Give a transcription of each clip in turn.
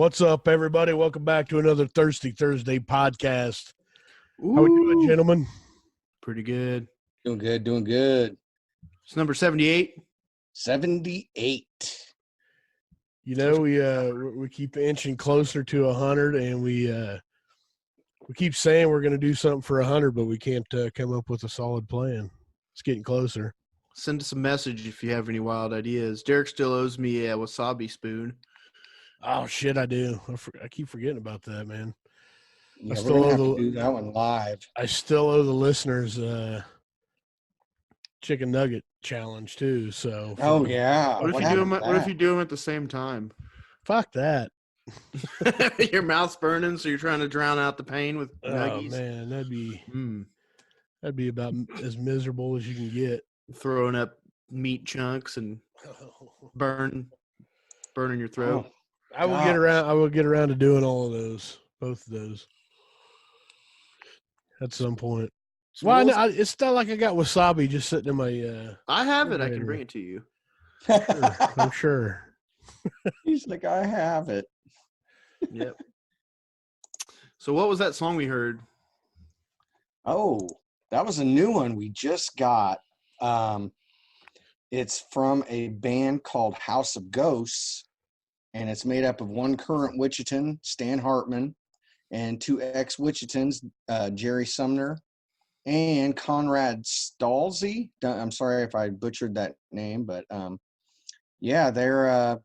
What's up, everybody? Welcome back to another Thirsty Thursday podcast. How we doing, gentlemen? Pretty good. Doing good. It's number 78. 78. You know, we keep inching closer to 100, and we keep saying we're going to do something for 100, but we can't come up with a solid plan. It's getting closer. Send us a message if you have any wild ideas. Derek still owes me a wasabi spoon. Oh shit, I do. I keep forgetting about that, man. Yeah, we're gonna have to do that one live. I still owe the listeners chicken nugget challenge too. So what if you do them at the same time? Fuck that. Your mouth's burning, so you're trying to drown out the pain with nuggies. Oh man, that'd be about as miserable as you can get. Throwing up meat chunks and burning your throat. Oh, I will get around to doing all of those, both of those, at some point. So well, it's not like I got wasabi just sitting in my. I have it. I can bring it to you. I'm sure. He's like, I have it. Yep. So what was that song we heard? Oh, that was a new one we just got. It's from a band called House of Ghosts, and it's made up of one current Wichitan, Stan Hartman, and two ex-Wichitans, Jerry Sumner and Conrad Stalzy. I'm sorry if I butchered that name, but yeah, they're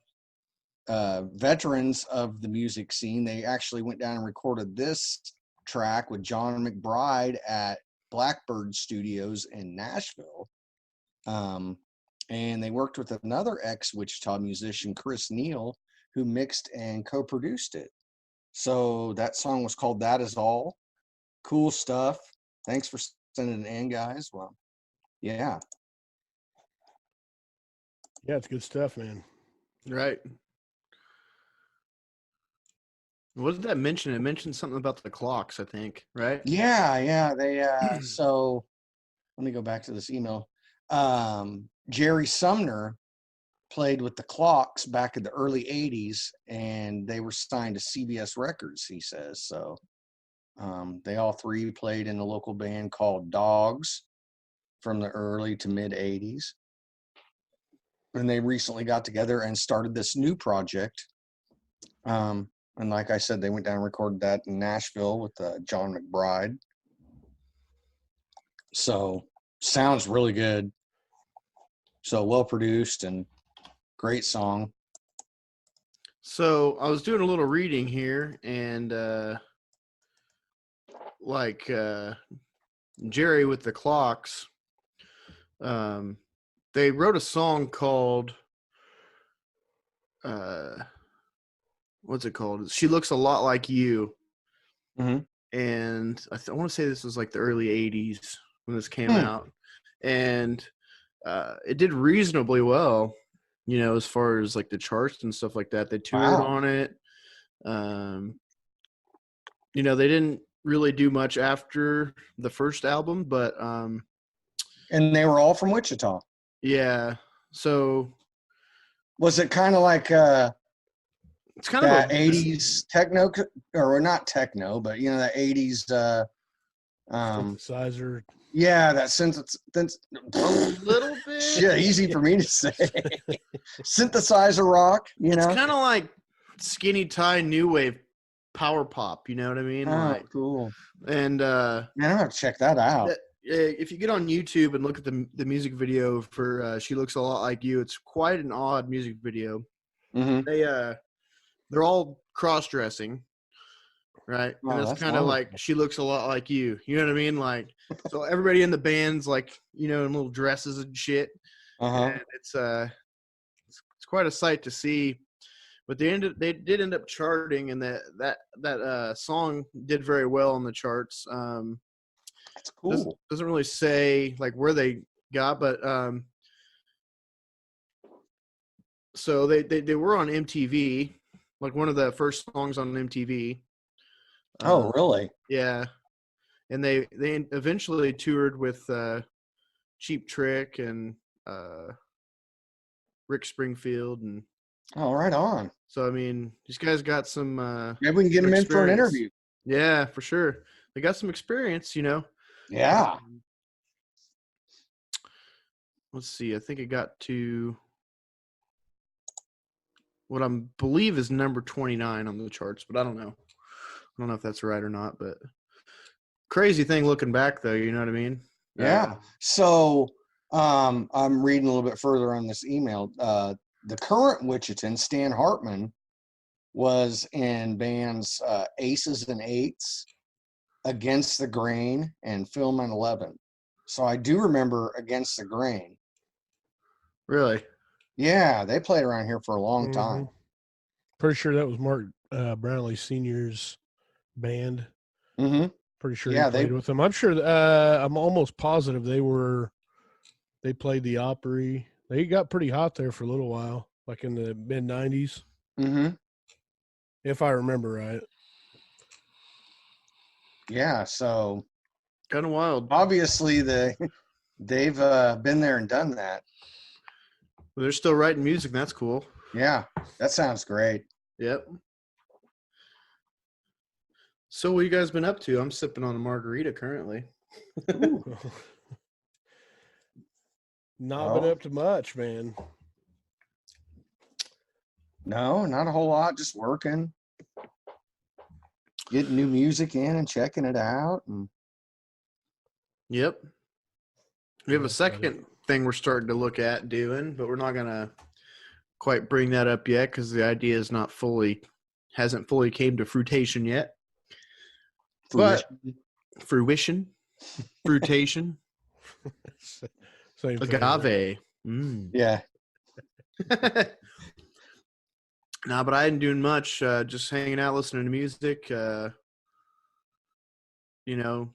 veterans of the music scene. They actually went down and recorded this track with John McBride at Blackbird Studios in Nashville. And they worked with another ex-Wichita musician, Chris Neal, who mixed and co-produced it. So that song was called That Is All. Cool stuff. Thanks for sending it in, guys. Well, yeah. Yeah, it's good stuff, man. Right. What did that mention? It mentioned something about the clocks, I think, right? Yeah. They so let me go back to this email. Jerry Sumner played with the Clocks back in the early 80s, and they were signed to CBS Records, he says. So they all three played in a local band called Dogs from the early to mid 80s. And they recently got together and started this new project. And like I said, they went down and recorded that in Nashville with John McBride. So sounds really good. So well produced and great song. So I was doing a little reading here, and Jerry with the Clocks, they wrote a song called what's it called? She Looks a Lot Like You. Mm-hmm. And I want to say this was like the early 80s when this came out. And it did reasonably well, you know, as far as like the charts and stuff like that. They toured on it. You know, they didn't really do much after the first album, but and they were all from Wichita. Yeah. So was it kind of like it's kind that of a 80s techno, or not techno, but you know, that 80s synthesizer? Yeah, that a little bit. Shit, easy for me to say. Synthesizer rock, you know. It's kind of like Skinny Tie new wave power pop, you know what I mean? Oh, cool. And man, I'm gonna have to check that out. If you get on YouTube and look at the music video for She Looks a Lot Like You, it's quite an odd music video. Mm-hmm. They're all cross-dressing. Right. Oh, and it's kind of like She Looks a Lot Like You. You know what I mean? Like, so everybody in the band's like, you know, in little dresses and shit. And it's quite a sight to see. But they did end up charting, and that song did very well on the charts. That's cool. Doesn't really say like where they got, but so they were on MTV, like one of the first songs on MTV. Oh, really? Yeah. And they eventually toured with Cheap Trick and Rick Springfield and Oh, right on. So, I mean, these guys got some Maybe we can get some them in for an experience. interview. Yeah, for sure. They got some experience, you know. Yeah. Let's see. I think it got to what I believe is number 29 on the charts, but I don't know. I don't know if that's right or not, but crazy thing looking back though, you know what I mean? Yeah. So I'm reading a little bit further on this email. The current Wichitan, Stan Hartman, was in bands Aces and Eights, Against the Grain, and Film and 11. So I do remember Against the Grain. Really? Yeah, they played around here for a long time. Pretty sure that was Mark Brownlee Sr.'s band. Mm-hmm. Pretty sure he played with them. I'm sure. I'm almost positive they played the Opry. They got pretty hot there for a little while, like in the mid '90s. Mm-hmm. If I remember right. Yeah, so kind of wild. Obviously, they've been there and done that. Well, they're still writing music. That's cool. Yeah, that sounds great. Yep. So what you guys been up to? I'm sipping on a margarita currently. Not been up to much, man. No, not a whole lot. Just working, getting new music in and checking it out. And yep. We have a second thing we're starting to look at doing, but we're not gonna quite bring that up yet because the idea is hasn't fully came to fruition yet. Fruition. Agave. Yeah. Nah, but I ain't doing much. Just hanging out, listening to music.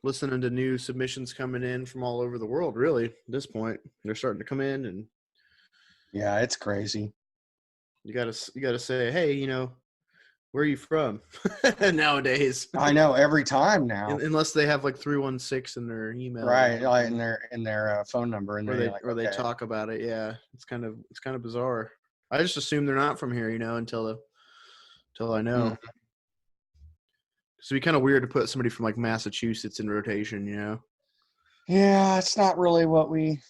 Listening to new submissions coming in from all over the world. Really, at this point, they're starting to come in, and yeah, it's crazy. You gotta say, hey, where are you from? Nowadays, I know every time now, unless they have like 316 in their email, right? Like in their phone number, and they talk about it. Yeah, it's kind of bizarre. I just assume they're not from here, until I know. Mm-hmm. So it'd be kind of weird to put somebody from like Massachusetts in rotation, Yeah, it's not really what we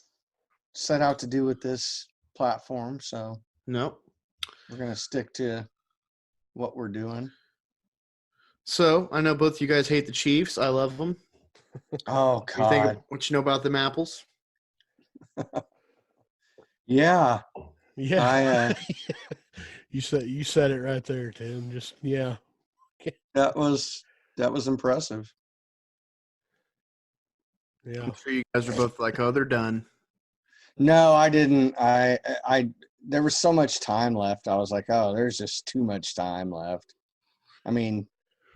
set out to do with this platform, so no, we're gonna stick to what we're doing. So I know both you guys hate the Chiefs. I love them. Oh God! What you know about them apples? Yeah. You said it right there, Tim. Just yeah. That was impressive. Yeah. I'm sure you guys are both like, oh, they're done. No, I didn't. There was so much time left. I was like, oh, there's just too much time left. I mean,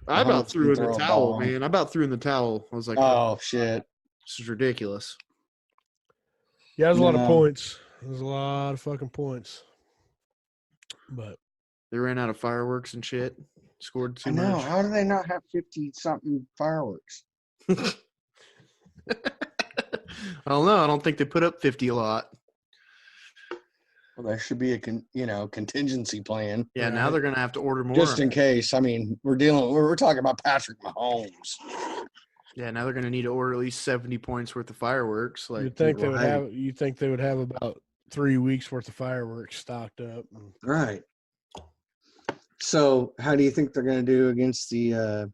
I about threw in the towel, man. I about threw in the towel. I was like, oh shit, this is ridiculous. Yeah, there's a lot of points. There's a lot of fucking points. But they ran out of fireworks and shit. Scored too much. I know. How do they not have 50-something fireworks? I don't know. I don't think they put up 50 a lot. Well, there should be a contingency plan. Yeah, right. Now they're gonna have to order more just in case. I mean, we're talking about Patrick Mahomes. Yeah, now they're gonna need to order at least 70 points worth of fireworks. Like you think they would have about 3 weeks worth of fireworks stocked up. Right. So, how do you think they're going to do against the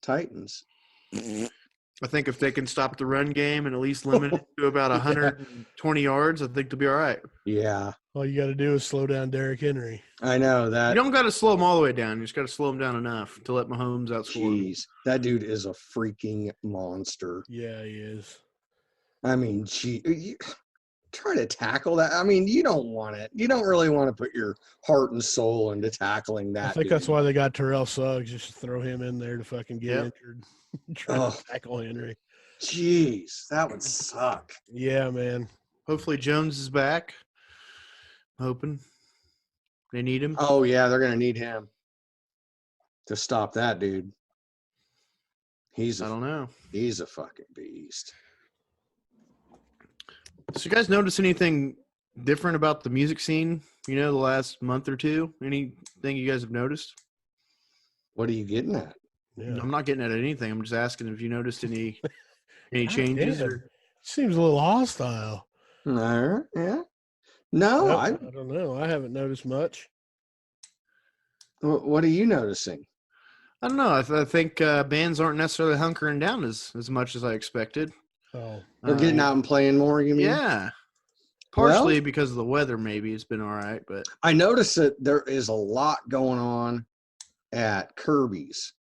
Titans? I think if they can stop the run game and at least limit it to about 120 yards, I think they'll be all right. Yeah. All you got to do is slow down Derrick Henry. I know that. You don't got to slow him all the way down. You just got to slow him down enough to let Mahomes outscore him. That dude is a freaking monster. Yeah, he is. I mean, try to tackle that. I mean, you don't want it. You don't really want to put your heart and soul into tackling that. I think that's why they got Terrell Suggs, just to throw him in there to fucking get injured. Trying to tackle Henry. Jeez, that would suck. Yeah, man. Hopefully Jones is back. I'm hoping. They need him. Oh, yeah, they're going to need him to stop that dude. I don't know. He's a fucking beast. So you guys notice anything different about the music scene the last month or two? Anything you guys have noticed? What are you getting at? Yeah. I'm not getting at anything. I'm just asking if you noticed any God changes. damn. Or Seems a little hostile. Yeah. No, I don't know. I haven't noticed much. What are you noticing? I don't know. I think bands aren't necessarily hunkering down as much as I expected. Oh, They're getting out and playing more, you mean? Yeah. Partially because of the weather, maybe it's been all right, but I noticed that there is a lot going on at Kirby's.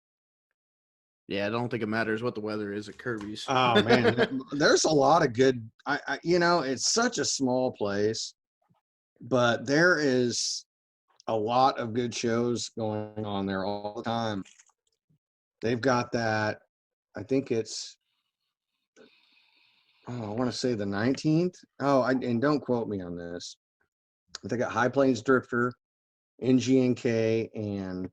yeah, I don't think it matters what the weather is at Kirby's. Oh man, there's a lot of good. It's such a small place, but there is a lot of good shows going on there all the time. They've got that. I think it's. Oh, I want to say the 19th. Oh, and don't quote me on this. They got High Plains Drifter, NGNK, and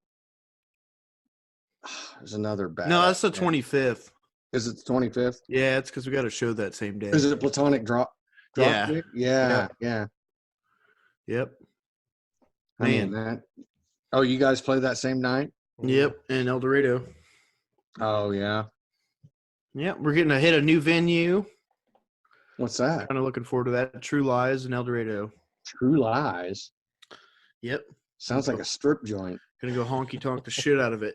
there's another bad. No, that's the 25th. Is it the 25th? Yeah, it's because we got a show that same day. Is it a Platonic Drop? Yeah. Yeah. Yep. I mean that. Oh, you guys play that same night? Yep, in El Dorado. Oh yeah. Yep, we're getting to hit a new venue. What's that? Kind of looking forward to that. True Lies in El Dorado. True Lies. Yep. Sounds like a strip joint. Gonna go honky tonk the shit out of it.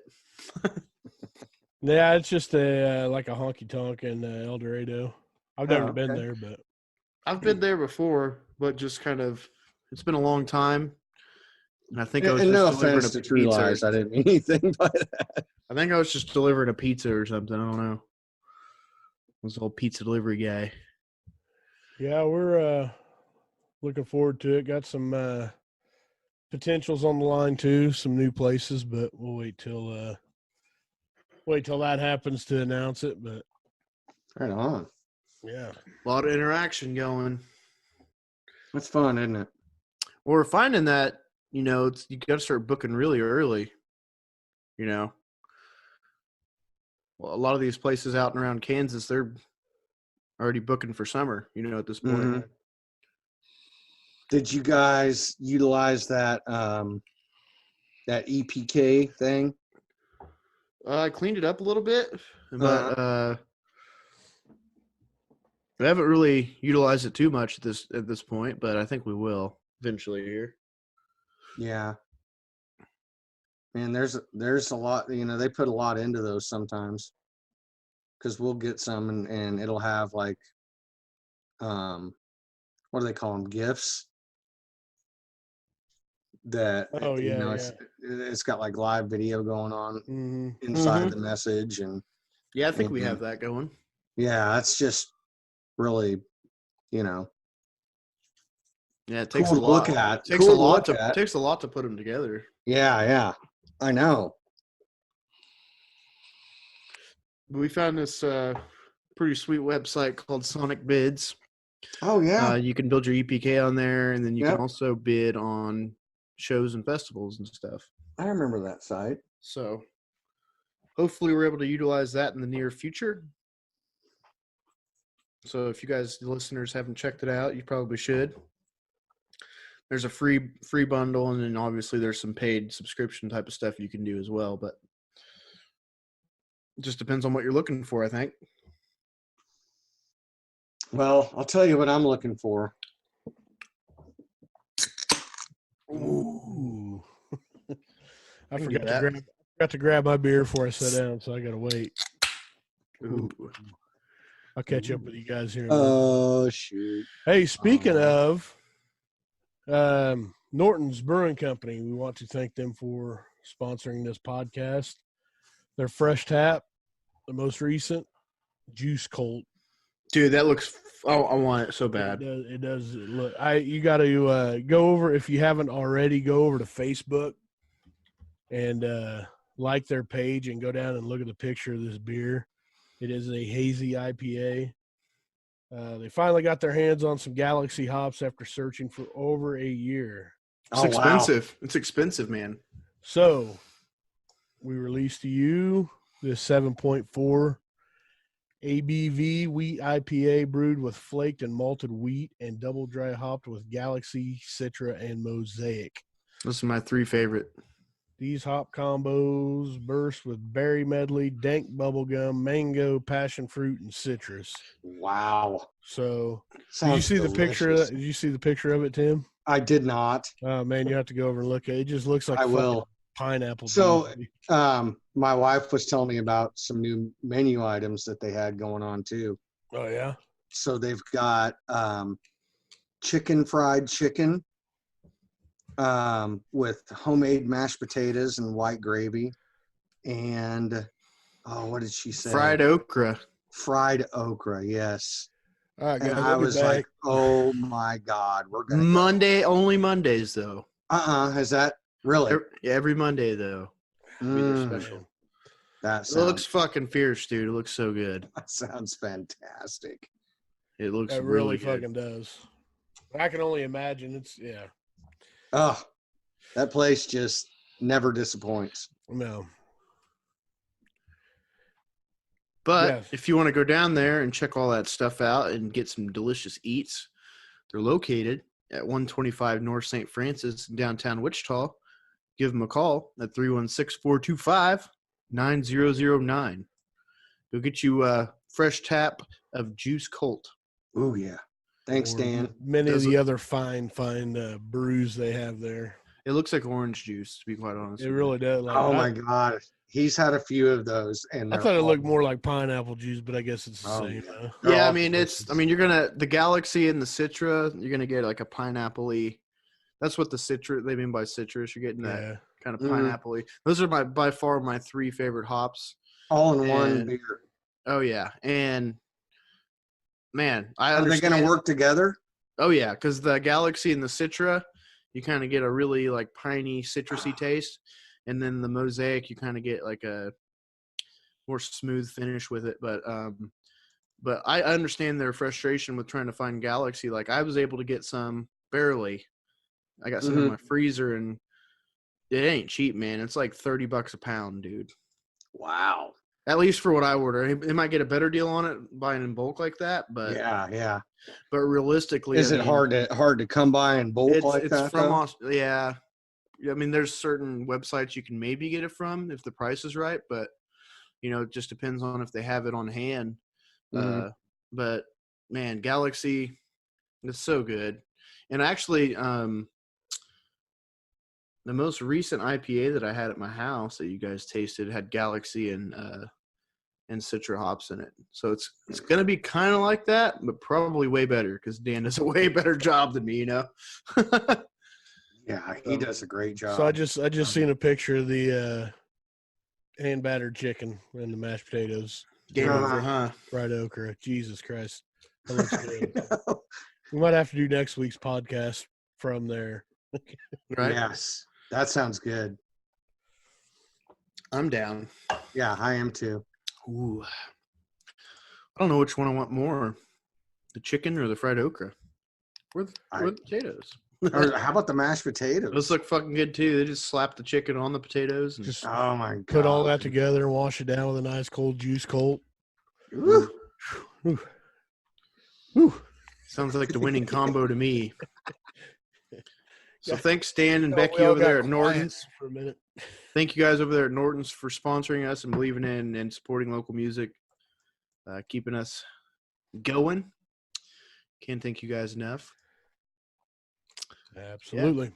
Yeah, it's just like a honky tonk in El Dorado. I've never been there, but I've been there before, but just kind of it's been a long time. And I think I was just no delivering offense a to True pizza. Lies, I didn't mean anything by that. I think I was just delivering a pizza or something. I don't know. I was the whole pizza delivery guy. yeah, we're looking forward to it. Got some potentials on the line too, some new places, but we'll wait till that happens to announce it. But Right on. yeah, A lot of interaction going. That's fun, isn't it? We're finding that, you got to start booking really early. Well, a lot of these places out and around Kansas, they're already booking for summer, at this point. Mm-hmm. Did you guys utilize that that EPK thing? I cleaned it up a little bit, but we haven't really utilized it too much at this point, but I think we will eventually here. Yeah. Man, there's a lot, they put a lot into those sometimes. Because we'll get some and it'll have like what do they call them? GIFs. That it's got like live video going on inside the message, and yeah, I think we have that going. Yeah, that's just really, Yeah, it takes cool a lot. Look at. Takes cool a lot to takes a lot to put them together. Yeah, I know. We found this pretty sweet website called Sonic Bids. Oh yeah. You can build your EPK on there, and then you can also bid on shows and festivals and stuff. I remember that site. So hopefully we're able to utilize that in the near future. So if you guys, the listeners, haven't checked it out, you probably should. There's a free bundle, and then obviously there's some paid subscription type of stuff you can do as well, but it just depends on what you're looking for, I think. Well, I'll tell you what I'm looking for. ooh, I forgot to grab my beer before I sat down, so I gotta wait. Ooh. I'll catch up with you guys here. Oh shoot! Hey, speaking of Norton's Brewing Company, we want to thank them for sponsoring this podcast. Their Fresh Tap, the most recent Juice Colt. Dude, that looks. Oh, I want it so bad. It does look. You got to go over, if you haven't already. Go over to Facebook and like their page and go down and look at the picture of this beer. It is a hazy IPA. They finally got their hands on some Galaxy hops after searching for over a year. It's expensive. Wow. It's expensive, man. So we released to you this 7.4. ABV wheat IPA brewed with flaked and malted wheat and double dry hopped with Galaxy, Citra, and Mosaic. Those are my 3 favorite. These hop combos burst with berry medley, dank bubblegum, mango, passion fruit, and citrus. Wow. So, Sounds did you see delicious. the picture of that? Did you see the picture of it, Tim? I did not. Oh man, you have to go over and look at it. It just looks like I will. pineapple. So, juice. my wife was telling me about some new menu items that they had going on too. Oh yeah. So they've got fried chicken with homemade mashed potatoes and white gravy, and what did she say? Fried okra. Fried okra, yes. All right, guys. And I was like, "Oh my God, we're gonna Monday go. Only Mondays though. Is that really? Every Monday though. Be their special. That It looks fucking fierce, dude. It looks so good. That sounds fantastic. It looks It really fucking does. I can only imagine. Yeah. Oh, that place just never disappoints. No. But if you want to go down there and check all that stuff out and get some delicious eats, they're located at 125 North St. Francis in downtown Wichita. Give them a call at 316-425-9009. Go get you a fresh tap of Juice Colt. Oh, yeah. Thanks, Dan. Many of the other fine brews they have there. It looks like orange juice, to be quite honest. It really does. My God. He's had a few of those. And I thought it looked more like pineapple juice, but I guess it's the same. Yeah, you're going to – the Galaxy and the Citra, you're going to get like a pineapple-y. That's what the citrus – they mean by citrus. You're getting that kind of pineapple-y. Those are by far my 3 favorite hops. All in one beer. Oh, yeah. And, man, I understand. Are they going to work together? Oh, yeah, because the Galaxy and the Citra, you kind of get a really, like, piney, citrusy taste. And then the Mosaic, you kind of get, like, a more smooth finish with it. But I understand their frustration with trying to find Galaxy. Like, I was able to get some barely. I got some in my freezer, and it ain't cheap, man. It's like $30 a pound, dude. Wow. At least for what I order. It might get a better deal on it buying in bulk like that, but yeah. But realistically, is it hard to come by in bulk like that? It's from yeah. I mean, there's certain websites you can maybe get it from if the price is right, but it just depends on if they have it on hand. But man, Galaxy, it's so good. And actually, the most recent IPA that I had at my house that you guys tasted had Galaxy and Citra hops in it. So it's going to be kind of like that, but probably way better because Dan does a way better job than me, Yeah, he does a great job. So I just seen a picture of the hand battered chicken and the mashed potatoes. Game over, huh? Fried okra. Jesus Christ. That looks good. We might have to do next week's podcast from there. Right? Yes. That sounds good. I'm down. Yeah, I am too. Ooh. I don't know which one I want more. The chicken or the fried okra? Or the potatoes. Or how about the mashed potatoes? Those look fucking good too. They just slap the chicken on the potatoes. And oh my God. Put all that together and wash it down with a nice cold Juice Colt. Ooh. Ooh. Ooh. Sounds like the winning combo to me. So thanks, Stan and Becky over there at Norton's. For a minute. Thank you guys over there at Norton's for sponsoring us and believing in and supporting local music, keeping us going. Can't thank you guys enough. Absolutely. Yeah.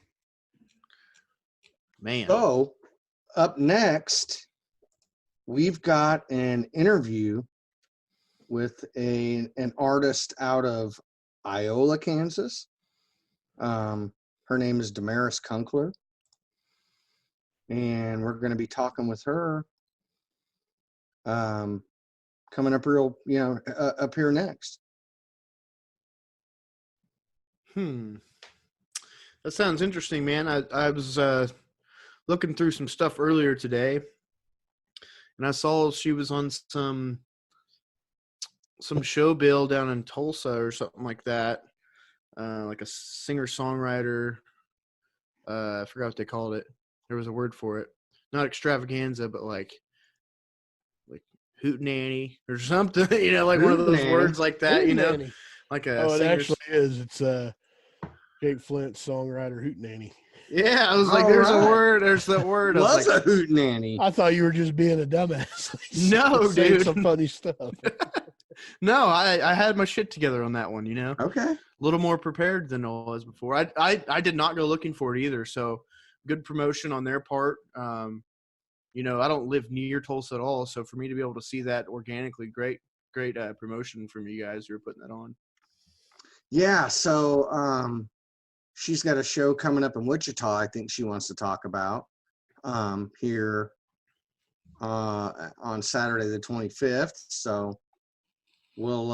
Man. So, up next, we've got an interview with an artist out of Iola, Kansas. Her name is Damaris Kunkler. And we're going to be talking with her coming up up here next. That sounds interesting, man. I was looking through some stuff earlier today, and I saw she was on some show bill down in Tulsa or something like that, like a singer-songwriter. I forgot what they called it. There was a word for it. Not extravaganza, but like hootenanny or something, like one of those words like that, Hootenanny. like a Oh, it singer's- actually is. It's Jake Flint's songwriter Hootenanny. Yeah, I was like, All there's right. a word. There's that word. I Was like, a hootenanny. I thought you were just being a dumbass. No, Saying dude. some funny stuff. No, I had my shit together on that one, Okay. a little more prepared than I was before. I did not go looking for it either. So good promotion on their part. I don't live near Tulsa at all. So for me to be able to see that organically, great promotion from you guys who are putting that on. Yeah. So she's got a show coming up in Wichita. I think she wants to talk about here on Saturday the 25th. So we'll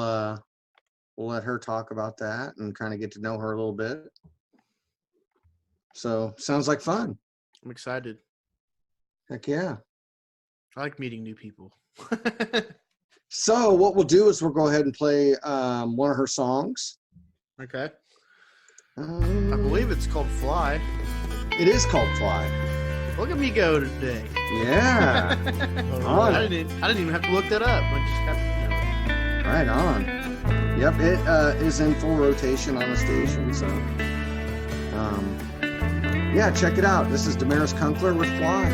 let her talk about that and kind of get to know her a little bit. So sounds like fun. I'm excited. Heck yeah. I like meeting new people. So what we'll do is we'll go ahead and play one of her songs. Okay. I believe it's called Fly. It is called Fly. Look at me go today. Yeah. I didn't even have to look that up. I just happened to know it. Right on. Yep, it is in full rotation on the station. So, yeah, check it out. This is Damaris Kunkler with Fly.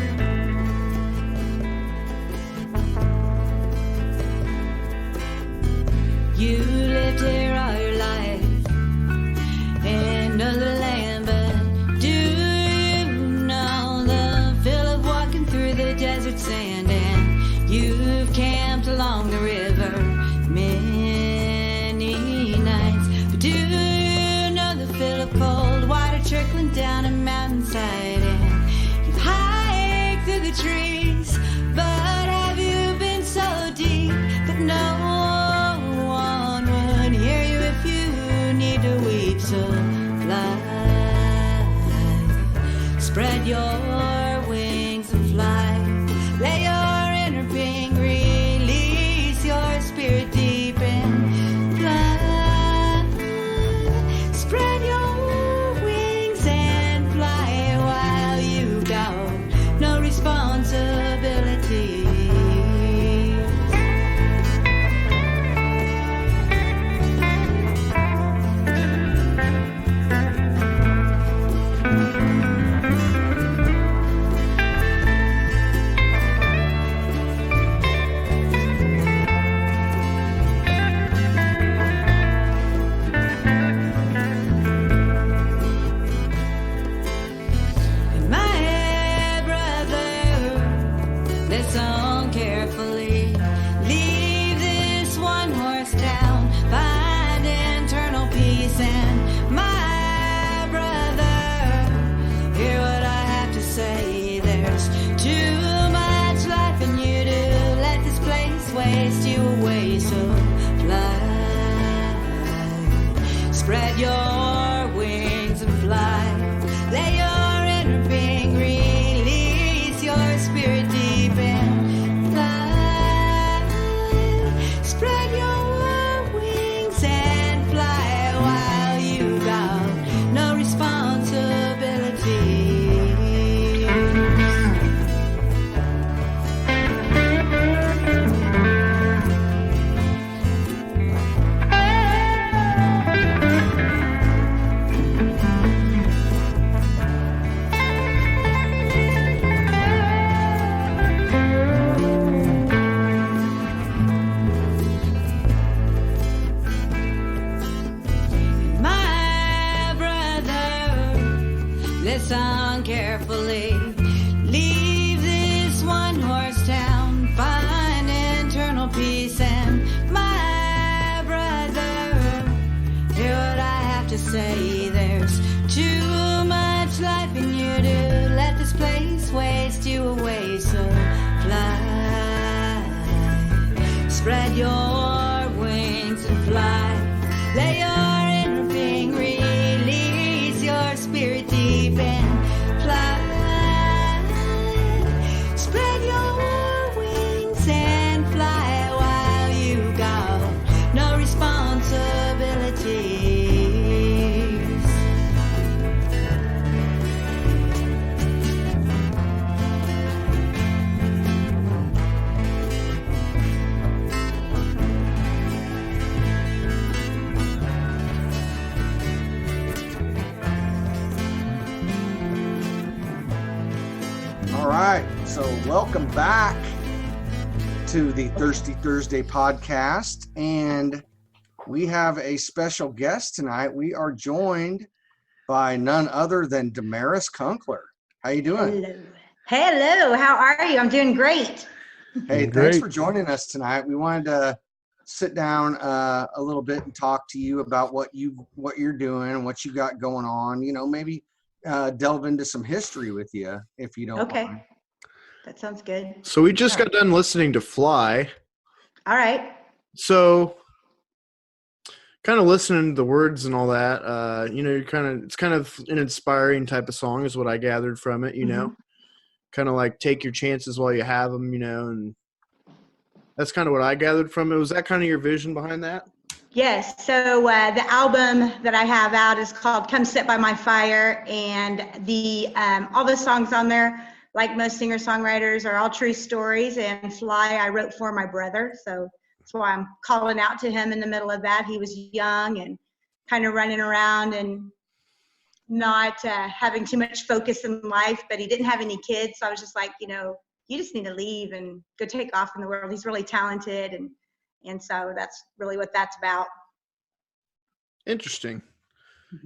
You lived here all your life in another land, but do you know the feel of walking through the desert sand? And you've camped along the river many nights, but do you know the feel of cold water trickling down a mountainside? And you've hiked through the trees, but have you been so deep that no one would hear you if you need to weep? So fly, spread your wings and fly, let your inner being release your spirit deep and fly, spread your wings and fly while you got no responsibility. My brother, listen carefully. Leave this one horse town, find internal peace. And my brother, hear what I have to say. There's too much life in you to let this place waste you away. So fly, spread your wings and fly, let your inner being release your spirit deep and fly, spread your wings and fly while you got no responsibility. My brother, listen carefully. Leave this one horse town, find internal peace. And my brother, hear what I have to say. There's too much life in you to let this place waste you away. So fly, spread your wings and fly, let your inner being release your spirit deep and fly, spread your wings and fly while you got no responsibilities. So welcome back to the Thirsty Thursday podcast. And we have a special guest tonight. We are joined by none other than Damaris Kunkler. How you doing? Hello. How are you? I'm doing great. Hey, Great. thanks for joining us tonight. We wanted to sit down a little bit and talk to you about what you're doing and what you got going on. You know, maybe delve into some history with you if you don't Okay. mind. That sounds good. So we just got done listening to Fly. All right. So kind of listening to the words and all that, you know, it's kind of an inspiring type of song is what I gathered from it, you know, kind of like take your chances while you have them, you know, and that's kind of what I gathered from it. Was that kind of your vision behind that? Yes. So the album that I have out is called Come Sit by My Fire. And the all the songs on there, like most singer-songwriters, are all true stories. And Fly, I wrote for my brother. So that's why I'm calling out to him in the middle of that. He was young and kind of running around and not having too much focus in life, but he didn't have any kids. So I was just like, you know, you just need to leave and go take off in the world. He's really talented. And so that's really what that's about. Interesting.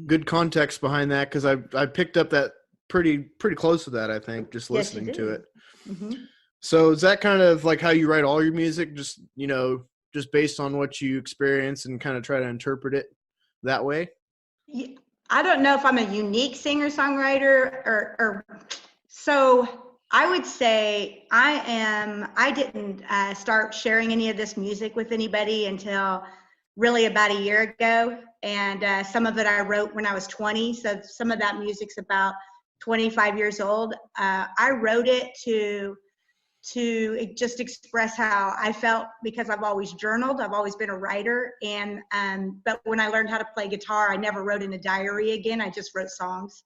Good context behind that, because I picked up that pretty close to that, I think, just Yes, you listening to it. Mm-hmm. So is that kind of like how you write all your music, just, you know, just based on what you experience and kind of try to interpret it that way? Yeah, I don't know if I'm a unique singer-songwriter or so I would say I didn't start sharing any of this music with anybody until really about a year ago. And some of it I wrote when I was 20. So some of that music's about 25 years old. I wrote it to just express how I felt, because I've always journaled. I've always been a writer. And but when I learned how to play guitar, I never wrote in a diary again. I just wrote songs.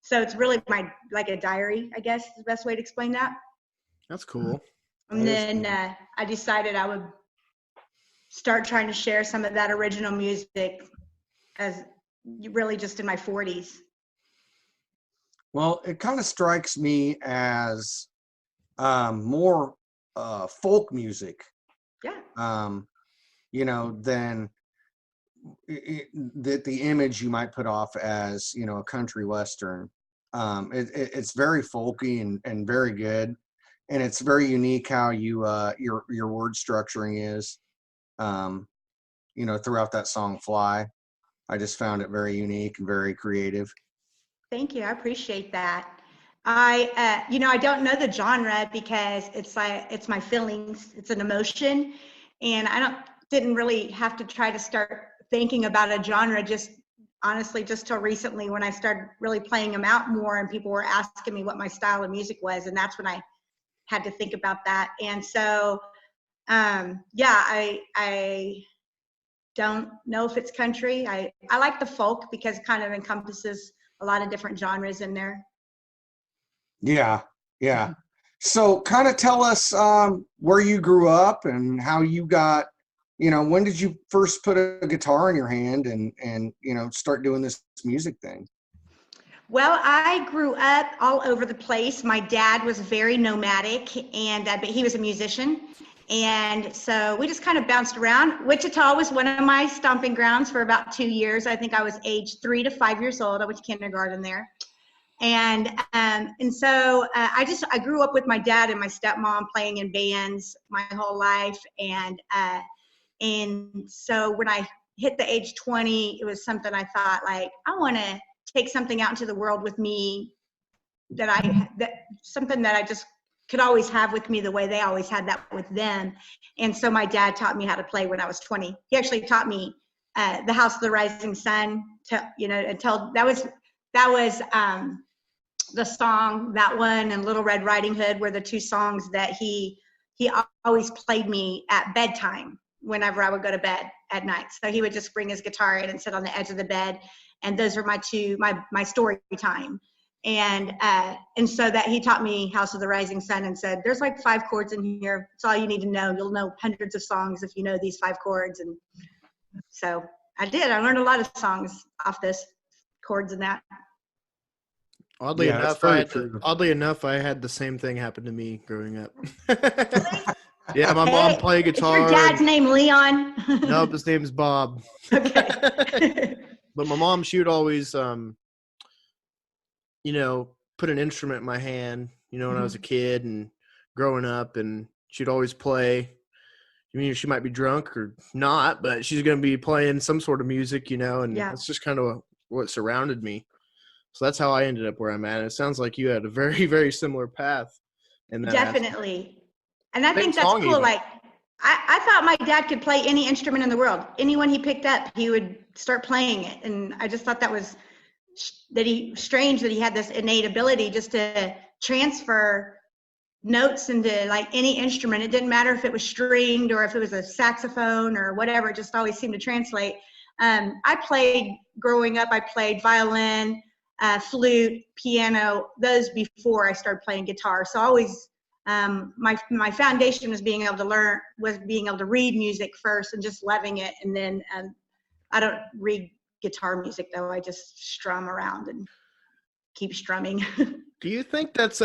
So it's really like a diary, I guess is the best way to explain that. That's cool. And then I decided I would start trying to share some of that original music as really just in my 40s. Well, it kind of strikes me as more folk music, Yeah. you know, than the image you might put off as, you know, a country western. It's very folky and very good, and it's very unique how you your word structuring is, you know, throughout that song "Fly." I just found it very unique and very creative. Thank you. I appreciate that. You know, I don't know the genre because it's my feelings. It's an emotion, and didn't really have to try to start thinking about a genre just honestly just till recently, when I started really playing them out more and people were asking me what my style of music was, and that's when I had to think about that. And so I don't know if it's country. I like the folk because it kind of encompasses a lot of different genres in there. Yeah. So kind of tell us where you grew up and how you got, you know, when did you first put a guitar in your hand and you know, start doing this music thing? Well, I grew up all over the place. My dad was very nomadic, but he was a musician. And so we just kind of bounced around. Wichita was one of my stomping grounds for about 2 years. I think I was age 3 to 5 years old. I went to kindergarten there. And so I grew up with my dad and my stepmom playing in bands my whole life. And so when I hit the age 20, it was something I thought, like, I want to take something out into the world with me something that I just could always have with me the way they always had that with them. And so my dad taught me how to play when I was 20. He actually taught me The House of the Rising Sun, until that was the song, that one, and Little Red Riding Hood were the two songs that he always played me at bedtime whenever I would go to bed at night. So he would just bring his guitar in and sit on the edge of the bed, and those were my story time. And so that he taught me House of the Rising Sun and said, there's like 5 chords in here. It's all you need to know. You'll know hundreds of songs if you know these 5 chords. And so I did. I learned a lot of songs off this chords and that. Oddly Yeah, that's enough, very true. I had the same thing happen to me growing up. Yeah, my mom Hey, played is guitar. your dad's name Leon? Nope, his name's Bob. Okay. But my mom, she would always, put an instrument in my hand, when I was a kid and growing up, and she'd always play. I mean, she might be drunk or not, but she's going to be playing some sort of music, and Yeah. that's just kind of what surrounded me. So that's how I ended up where I'm at. And it sounds like you had a very, very similar path in that aspect. Definitely. And I Same think that's song cool. even. Like, I thought my dad could play any instrument in the world. Anyone he picked up, he would start playing it. And I just thought that was strange that he had this innate ability just to transfer notes into like any instrument. It didn't matter if it was stringed or if it was a saxophone or whatever. It just always seemed to translate. Growing up, I played violin, flute, piano, those before I started playing guitar. So always, my foundation was being able to read music first and just loving it. And then I don't read guitar music though. I just strum around and keep strumming. Do you think that's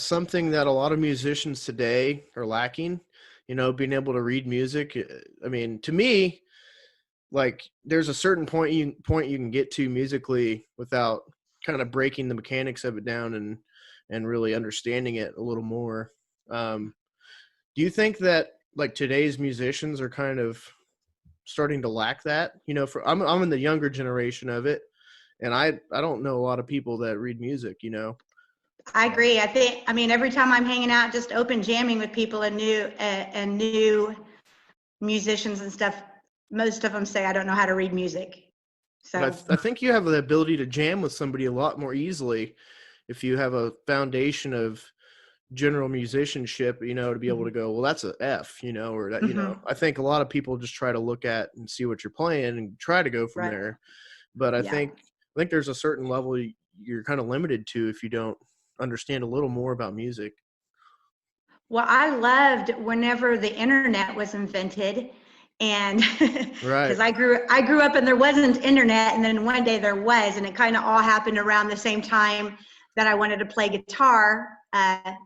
something that a lot of musicians today are lacking? Being able to read music. I mean, to me, like there's a certain point you can get to musically without kind of breaking the mechanics of it down and really understanding it a little more. Do you think that like today's musicians are kind of starting to lack that? I'm in the younger generation of it, and I don't know a lot of people that read music. I agree. I mean, every time I'm hanging out, just open jamming with people and new musicians and stuff, most of them say, I don't know how to read music. So I think you have the ability to jam with somebody a lot more easily if you have a foundation of general musicianship, to be able to go, well, that's a F, or that, I think a lot of people just try to look at and see what you're playing and try to go from there. But I think there's a certain level you're kind of limited to if you don't understand a little more about music. Well, I loved whenever the internet was invented, and because I grew up and there wasn't internet, and then one day there was, and it kind of all happened around the same time that I wanted to play guitar. I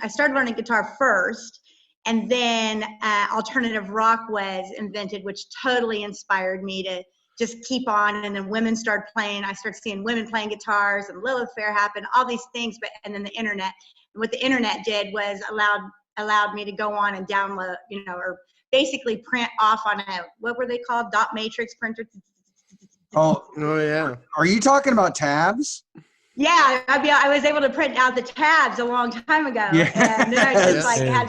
started learning guitar first, and then alternative rock was invented, which totally inspired me to just keep on. And then women started playing. I started seeing women playing guitars, and Lilith Fair happened, all these things. And then the internet. And what the internet did was allowed me to go on and download, or basically print off on what were they called? Dot matrix printer. Oh yeah. Are you talking about tabs? Yeah, I was able to print out the tabs a long time ago. Yeah. And then I just had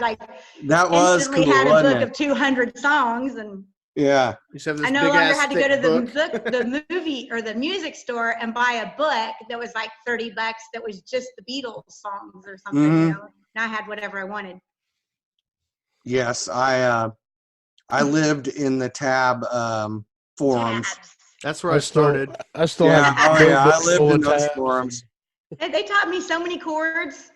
that was instantly cool, had a wasn't book it? of 200 songs, and Yeah. I no longer had to go to the movie or the music store and buy a book that was like $30 that was just the Beatles songs or something. Mm-hmm. And I had whatever I wanted. Yes, I lived in the tab forums. Tabs. That's where I started. I still Yeah, have I lived in those forums. They taught me so many chords.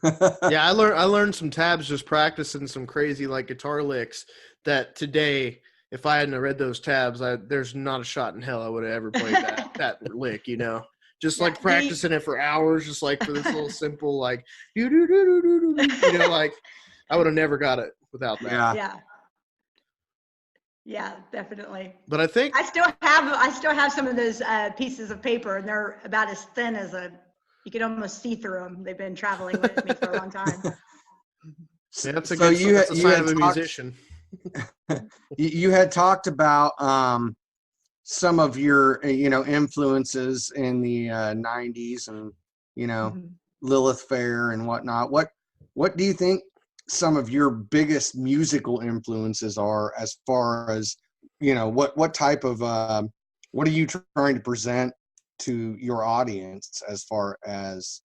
Yeah, I learned some tabs just practicing some crazy like guitar licks that today, if I hadn't read those tabs, there's not a shot in hell I would have ever played that lick, Just like practicing it for hours, just like for this little simple like like I would have never got it without that. Yeah, definitely. But I think I still have some of those pieces of paper, and they're about as thin as you could almost see through them. They've been traveling with me for a long time. Yeah, that's a sign of a musician. You had talked about some of your influences in the 90s and Lilith Fair and whatnot. What do you think some of your biggest musical influences are, as far as what type of what are you trying to present to your audience, as far as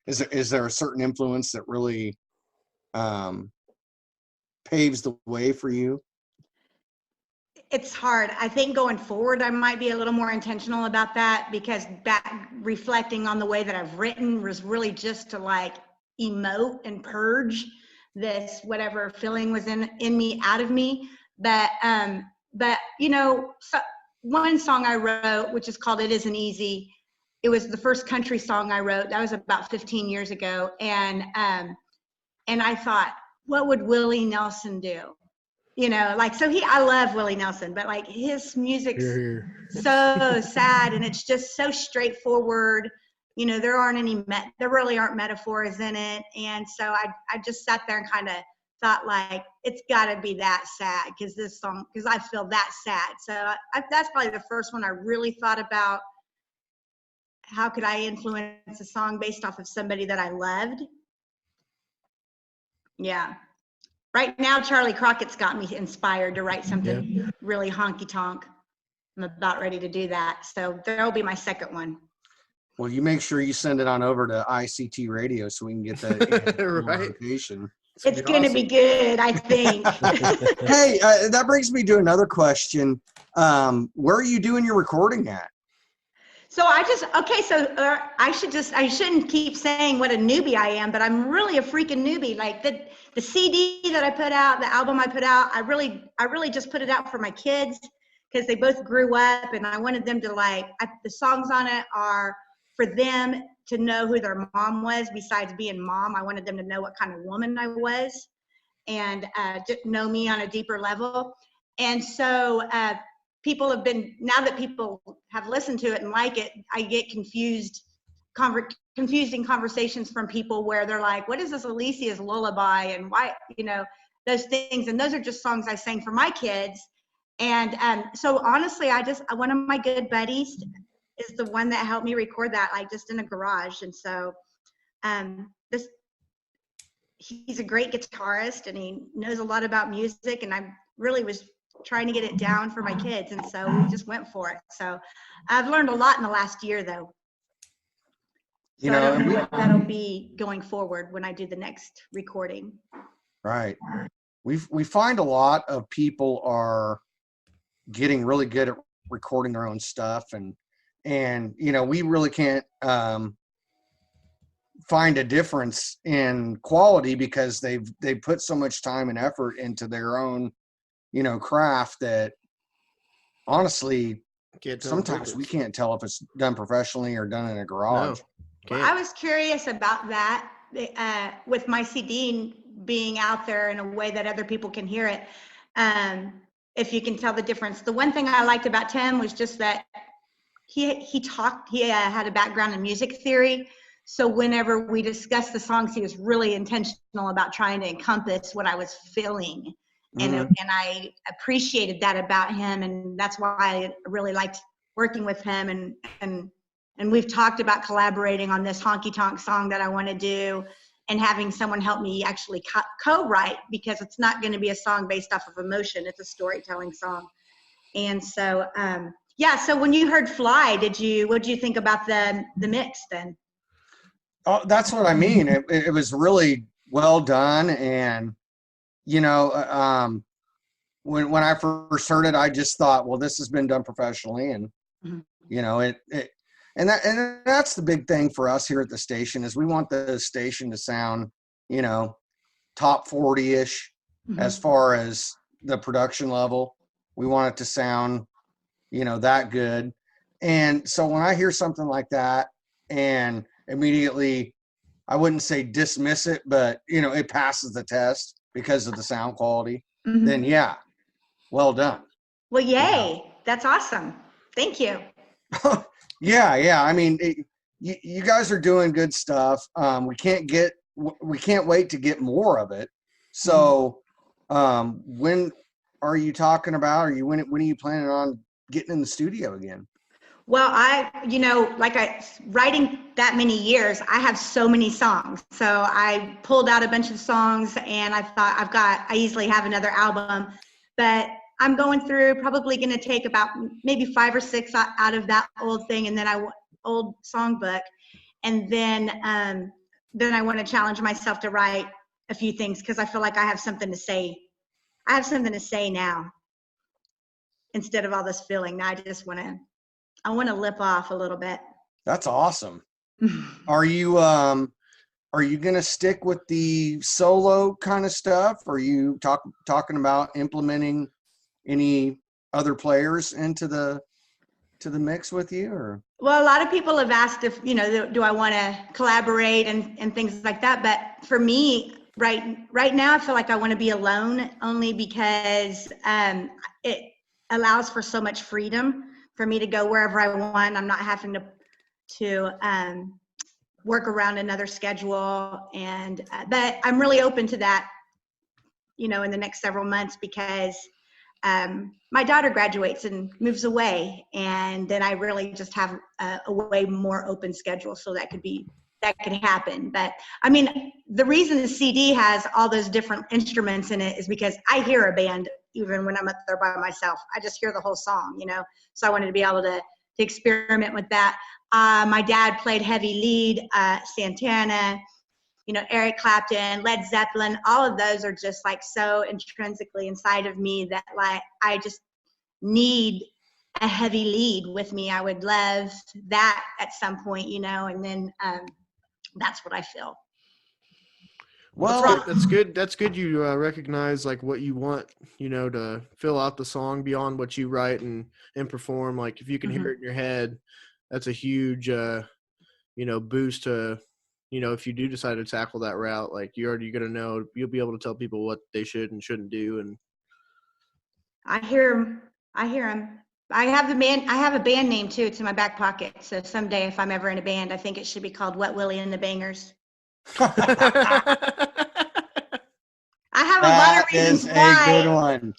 is there a certain influence that really paves the way for you? It's hard. I think going forward, I might be a little more intentional about that, because reflecting on the way that I've written was really just to like emote and purge this whatever feeling was in me out of me. But so one song I wrote, which is called "It Isn't Easy," it was the first country song I wrote. That was about 15 years ago. And I thought, what would Willie Nelson do? You know, like, so I love Willie Nelson, but like his music's so sad and it's just so straightforward. You know, there really aren't metaphors in it. And so I just sat there and kind of thought like, it's gotta be that sad because I feel that sad. So that's probably the first one I really thought about. How could I influence a song based off of somebody that I loved? Yeah. Right now, Charlie Crockett's got me inspired to write something really honky tonk. I'm about ready to do that. So there'll be my second one. Well, you make sure you send it on over to ICT Radio so we can get that notification. It's going to be good, I think. Hey, that brings me to another question. Where are you doing your recording at? So I shouldn't keep saying what a newbie I am, but I'm really a freaking newbie. Like the CD that I put out, the album I put out, I really just put it out for my kids because they both grew up and I wanted them to the songs on it are for them to know who their mom was besides being mom. I wanted them to know what kind of woman I was and just know me on a deeper level. And so, now that people have listened to it and like it, I get confusing conversations from people where they're like, what is this Alicia's lullaby and why, you know, those things. And those are just songs I sang for my kids. And so honestly, one of my good buddies is the one that helped me record that, like just in a garage. And so he's a great guitarist and he knows a lot about music. And I really was trying to get it down for my kids. And so we just went for it. So I've learned a lot in the last year though. So I don't know what that'll be going forward when I do the next recording. Right. We find a lot of people are getting really good at recording their own stuff and you know, we really can't find a difference in quality because they've put so much time and effort into their own, you know, craft that honestly sometimes we can't tell if it's done professionally or done in a garage. Well, I was curious about that with my CD being out there in a way that other people can hear it. If you can tell the difference. The one thing I liked about Tim was just that he had a background in music theory. So whenever we discussed the songs, he was really intentional about trying to encompass what I was feeling. And I appreciated that about him. And that's why I really liked working with him. And we've talked about collaborating on this honky tonk song that I want to do and having someone help me actually co-write because it's not going to be a song based off of emotion. It's a storytelling song. And so, so when you heard Fly, what did you think about the mix then? Oh, that's what I mean. It was really well done. And, you know, when I first heard it, I just thought, well, this has been done professionally. And, you know, and that's the big thing for us here at the station is we want the station to sound, you know, top 40-ish as far as the production level. We want it to sound, you know, that good. And so when I hear something like that and immediately, I wouldn't say dismiss it, but, you know, it passes the test because of the sound quality, then yeah, well done. Well, yay. That's awesome. Thank you. Yeah. I mean, you guys are doing good stuff. We can't wait to get more of it. So when are you talking about, when are you planning on getting in the studio again? Well, writing that many years, I have so many songs. So I pulled out a bunch of songs and I thought I easily have another album, but I'm going through, probably going to take about maybe 5 or 6 out of that old thing. And then old songbook. And then I want to challenge myself to write a few things because I feel like I have something to say. I have something to say now instead of all this feeling. Now I want to lip off a little bit. That's awesome. Are you going to stick with the solo kind of stuff? Are you talking about implementing any other players into the mix with you? Or Well, a lot of people have asked if, do I want to collaborate and things like that. But for me, right now, I feel like I want to be alone, only because it allows for so much freedom for me to go wherever I want. I'm not having to work around another schedule. But I'm really open to that, in the next several months, because my daughter graduates and moves away, and then I really just have a way more open schedule, so that could happen. But I mean, the reason the CD has all those different instruments in it is because I hear a band even when I'm up there by myself. I just hear the whole song, so I wanted to be able to experiment with that. My dad played heavy lead, Santana, Eric Clapton, Led Zeppelin. All of those are just like so intrinsically inside of me that like I just need a heavy lead with me. I would love that at some point, and then that's what I feel. Well, that's good. That's good. You recognize like what you want, to fill out the song beyond what you write and perform. Like if you can hear it in your head, that's a huge, boost to, if you do decide to tackle that route. Like you're already gonna know, you'll be able to tell people what they should and shouldn't do. And I hear them. I have a band name too. It's in my back pocket. So someday, if I'm ever in a band, I think it should be called Wet Willie and the Bangers. I have a lot of reasons why. That is a good one.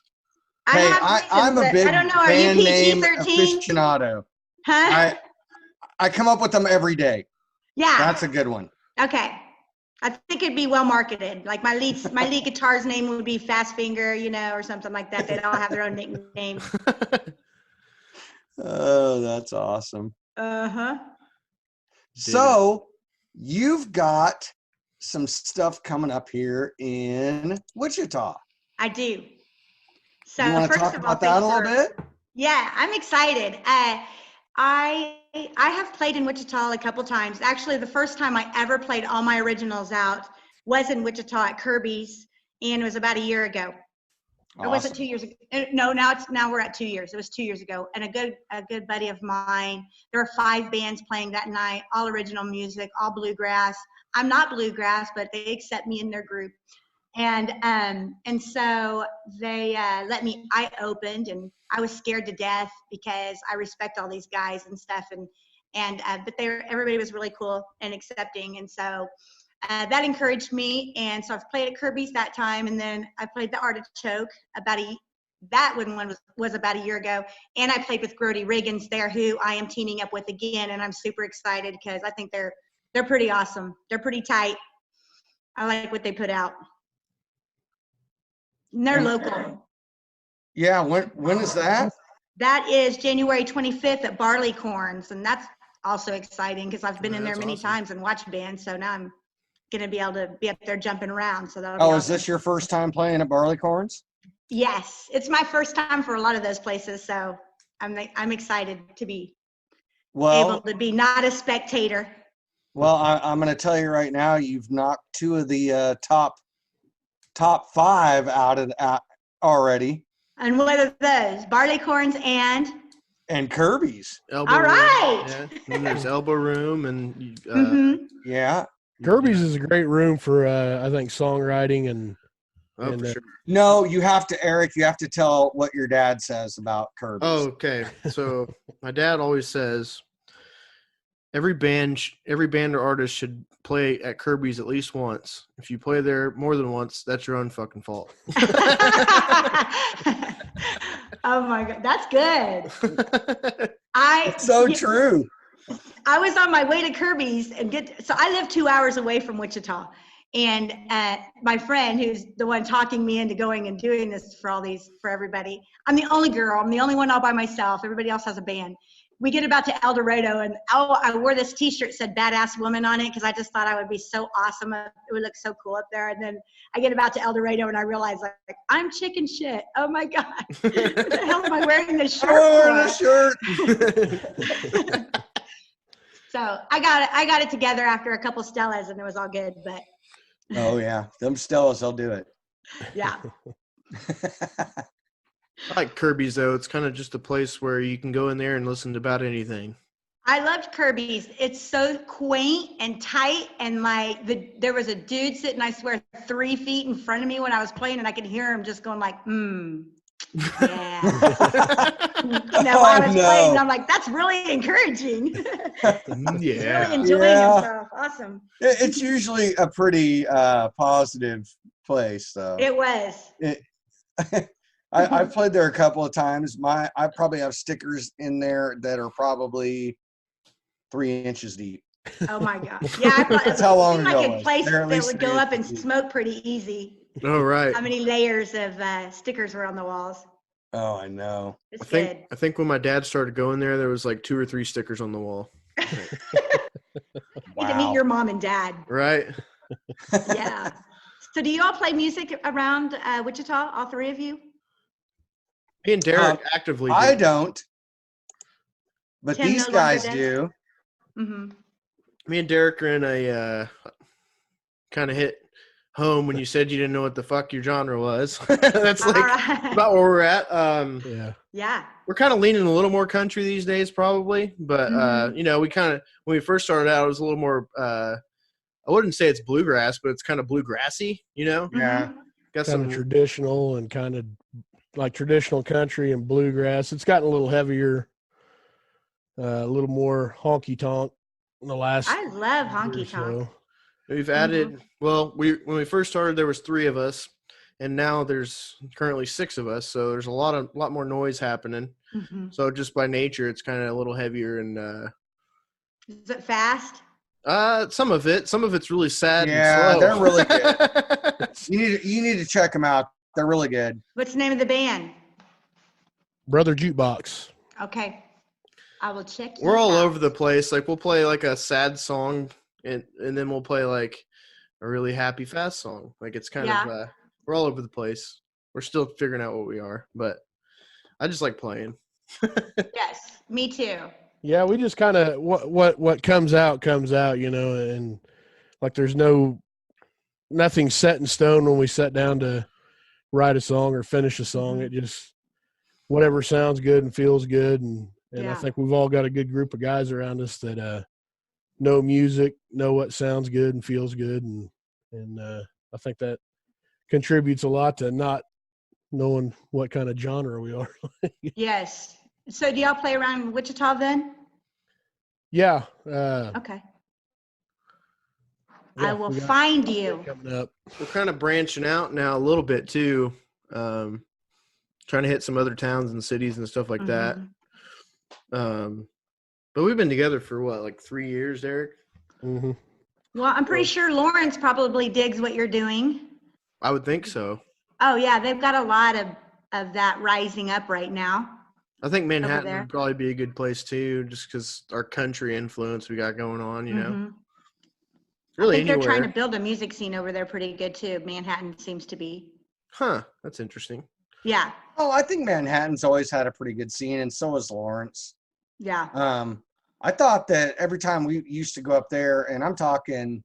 I'm a big I don't know. Are you band name PG-13? aficionado. Huh? I come up with them every day. Yeah. That's a good one. Okay. I think it'd be well marketed. Like my lead guitar's name would be Fast Finger, or something like that. They'd all have their own nicknames. Oh, that's awesome. Uh-huh. So you've got some stuff coming up here in Wichita. I do. So you want to talk about that a little bit? Yeah, I'm excited. I have played in Wichita a couple times. Actually, the first time I ever played all my originals out was in Wichita at Kirby's, and it was about a year ago. Awesome. Or was it 2 years ago? No, now we're at 2 years. It was 2 years ago. And a good buddy of mine, there were 5 bands playing that night, all original music, all bluegrass. I'm not bluegrass, but they accept me in their group. And so they let me, I opened, and I was scared to death because I respect all these guys and stuff. But everybody was really cool and accepting. And so that encouraged me. And so I've played at Kirby's that time. And then I played the Artichoke that one was about a year ago. And I played with Grody Riggins there, who I am teaming up with again. And I'm super excited because I think they're pretty awesome. They're pretty tight. I like what they put out. And they're local. Yeah, when is that? That is January 25th at Barleycorns, and that's also exciting because I've been in there many times and watched bands, so now I'm going to be able to be up there jumping around. So that'll be awesome. Is this your first time playing at Barleycorns? Yes, it's my first time for a lot of those places, so I'm excited to be able to be not a spectator. Well, I'm going to tell you right now, you've knocked 2 of the top 5 out already. And what are those? Barleycorns and Kirby's. Elbow All right. Room. Yeah. And there's Elbow Room and yeah. Kirby's is a great room for I think songwriting and. For sure. No, you have to, Eric. You have to tell what your dad says about Kirby's. Oh, okay. So my dad always says every band or artist should play at Kirby's at least once. If you play there more than once, that's your own fucking fault. Oh my God, that's good. It's so true. I was on my way to Kirby's so I live 2 hours away from Wichita, and my friend, who's the one talking me into going and doing this for everybody. I'm the only girl. I'm the only one all by myself. Everybody else has a band. We get about to El Dorado, and I wore this T-shirt that said "Badass Woman" on it because I just thought I would be so awesome. It would look so cool up there. And then I get about to El Dorado, and I realize like I'm chicken shit. Oh my God, what the hell am I wearing this shirt for? So I got it together after a couple Stellas, and it was all good. But oh yeah, them Stellas, they'll do it. Yeah. I like Kirby's though. It's kind of just a place where you can go in there and listen to about anything. I loved Kirby's. It's so quaint and tight, and there was a dude sitting, I swear, 3 feet in front of me when I was playing, and I could hear him just going like, yeah. While I was playing, and I'm like, that's really encouraging. Yeah. Really enjoying himself. Awesome. It's usually a pretty positive place, though. It was. I've played there a couple of times. I probably have stickers in there that are probably 3 inches deep. Oh my gosh. Yeah, I thought That's how long it ago seemed it like was. a place They're at that least would go 3 up and inches deep. smoke pretty easy. Oh, right. How many layers of stickers were on the walls? Oh, I know. It's I think when my dad started going there was like 2 or 3 stickers on the wall. good. To meet your mom and dad. Right. Yeah. So do you all play music around Wichita, all 3 of you? Me and Derek actively do. I don't, but Tim these no longer guys does? do. Mm-hmm. Me and Derek are in a kind of hit home when you said you didn't know what the fuck your genre was. That's like about where we're at. Yeah. We're kind of leaning a little more country these days, probably. But we kind of, when we first started out, it was a little more. I wouldn't say it's bluegrass, but it's kind of bluegrassy. Yeah. Got Kind some of traditional and kind of like traditional country and bluegrass. It's gotten a little heavier, a little more honky tonk in the last. I love year or honky tonk. so. We've added. Well, when we first started, there was 3 of us, and now there's currently 6 of us. So there's a lot more noise happening. Mm-hmm. So just by nature, it's kind of a little heavier and. Is it fast? Some of it's really sad. Yeah, and slow. they're really good. You need to check them out. They're really good. What's the name of the band? Brother Jukebox. Okay. I will check you We're all out. over the place. Like we'll play like a sad song, and then we'll play like a really happy fast song. Like it's kind of we're all over the place. We're still figuring out what we are, but I just like playing. Yes, me too. Yeah, we just kind of what comes out, and like there's nothing set in stone when we sit down to write a song or finish a song. It just whatever sounds good and feels good, and I think we've all got a good group of guys around us that know music, know what sounds good and feels good, and I think that contributes a lot to not knowing what kind of genre we are. Yes. So do y'all play around Wichita then? Yeah. Okay. Yeah, I will find you. Coming up. We're kind of branching out now a little bit too, trying to hit some other towns and cities and stuff like that. But we've been together for what, like 3 years, Derek? Mm-hmm. Well, I'm pretty sure Lawrence probably digs what you're doing. I would think so. Oh yeah, they've got a lot of that rising up right now. I think there. Manhattan would probably be a good place too, just because our country influence we got going on, you know. Really, I think anywhere. they're trying to build a music scene over there pretty good too. Manhattan seems to be. Huh, that's interesting. Yeah. Oh, I think Manhattan's always had a pretty good scene, and so has Lawrence. Yeah. I thought that every time we used to go up there, and I'm talking,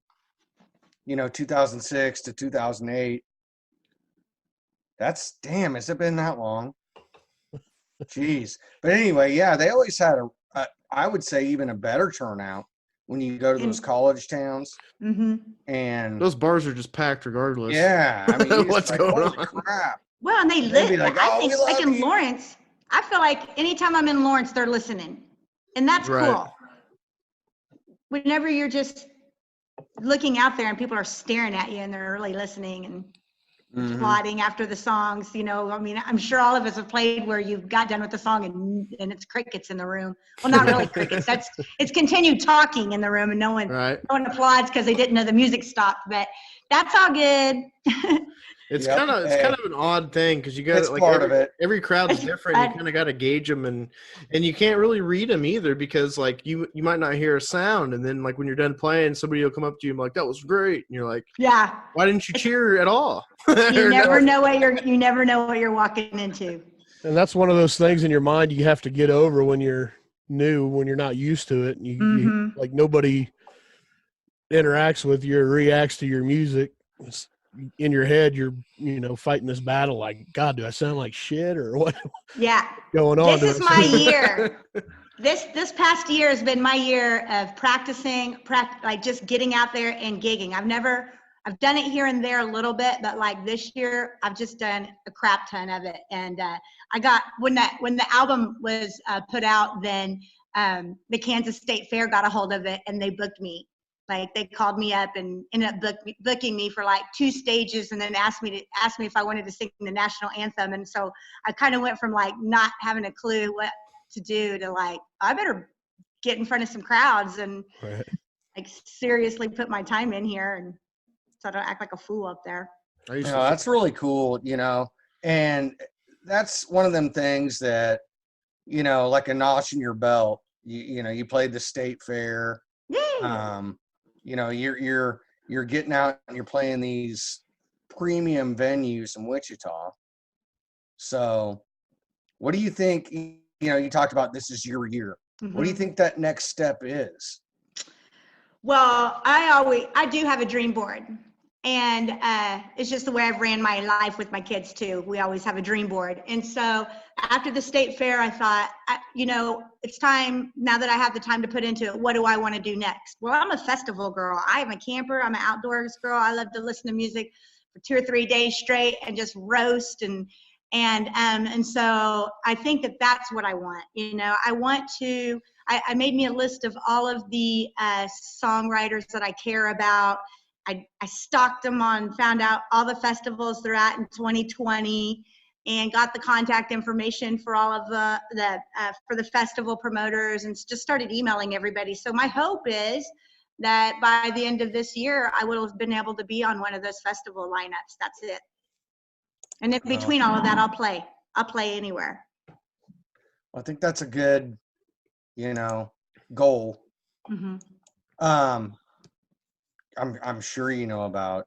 2006 to 2008. Has it been that long? Jeez. But anyway, yeah, they always had I would say even a better turnout when you go to those college towns. And those bars are just packed regardless. Yeah. I mean, what's going holy on? crap. Well, and they They'd be live. like, I "Oh, think we like love in you." Lawrence, I feel like anytime I'm in Lawrence, they're listening, and that's Right. cool. Whenever you're just looking out there and people are staring at you and they're really listening and plotting after the songs, I mean, I'm sure all of us have played where you got done with the song and it's crickets in the room. Well, not really crickets. It's continued talking in the room and no one applauds because they didn't know the music stopped. But that's all good. It's kind of an odd thing because you got like every crowd's different. You kind of got to gauge them and you can't really read them either because like you might not hear a sound and then like when you're done playing, somebody will come up to you and be like, "That was great," and you're like, "Yeah, why didn't you cheer at all?" You never know what you're walking into. And that's one of those things in your mind you have to get over when you're new, when you're not used to it, and you like nobody interacts with you or reacts to your music. It's, in your head, you're fighting this battle like, God, do I sound like shit or what? Yeah, going on? This is my year. This past year has been my year of practicing, like just getting out there and gigging. I've done it here and there a little bit, but like this year, I've just done a crap ton of it. And I got when the album was put out, then the Kansas State Fair got a hold of it and they booked me. Like they called me up and ended up booking me for like 2 stages, and then asked me if I wanted to sing the national anthem. And so I kind of went from like not having a clue what to do to like, I better get in front of some crowds and like seriously put my time in here, and so I don't act like a fool up there. That's really cool, and that's one of them things that, like a notch in your belt. You played the state fair. Yay! You're getting out and you're playing these premium venues in Wichita. So what do you think? You talked about this is your year. Mm-hmm. What do you think that next step is? Well, I do have a dream board, and it's just the way I've ran my life with my kids too. We always have a dream board. And so after the state fair, I thought, it's time now that I have the time to put into it. What do I want to do next? Well, I'm a festival girl. I'm a camper. I'm an outdoors girl. I love to listen to music for 2 or 3 days straight and just roast. And so I think that's what I want. I want to, I made me a list of all of the songwriters that I care about. I stalked them found out all the festivals they're at in 2020, and got the contact information for all of for the festival promoters, and just started emailing everybody. So my hope is that by the end of this year, I will have been able to be on one of those festival lineups. That's it. And in between all of that, I'll play anywhere. I think that's a good, goal. Mm-hmm. I'm sure you know about